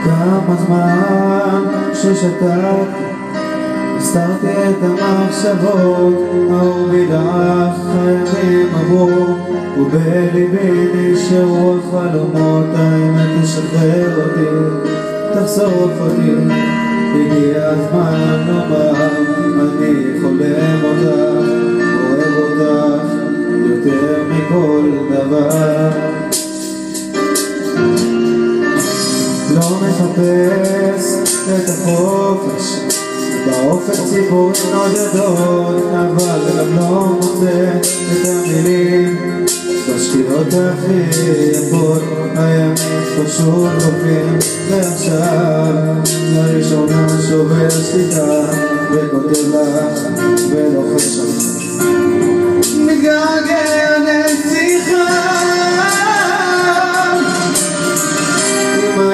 כמה זמן ששתקתי, הסתרתי את המחשבות, האור בידך הימים עברו, ובליבי נשארו החלומות. האמת תשחרר אותי, תחשוף אותי, הגיע הזמן לומר, אני חולם אותך, אוהב אותך, יותר מכל דבר. לא מחפש את החופש, באופק ציפור נודדות, אבל גם לא מוצא את המילים בשקיעות הכי יפות. הימים פשוט עוברים, ועכשיו לראשונה שובר שליטה, וכותב לך ולוחש לך מתגעגע לשיחה.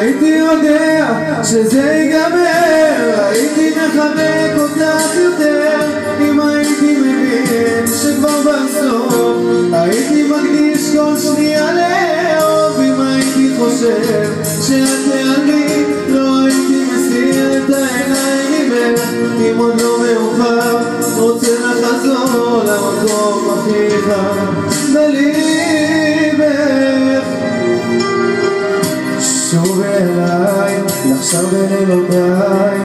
הייתי יודע שזה ייגמר, הייתי מחבק אותך יותר. אם הייתי מבין שכבר בסוף הייתי מקדיש כל שנייה לאהוב. אם הייתי חושב שאת תיעלמי, לא הייתי מסיר את העיניים ממך. אם עוד לא מאוחר, רוצה לחזור למקום הכי חם בליבך. שוב אליי, לחשב בלילותיי.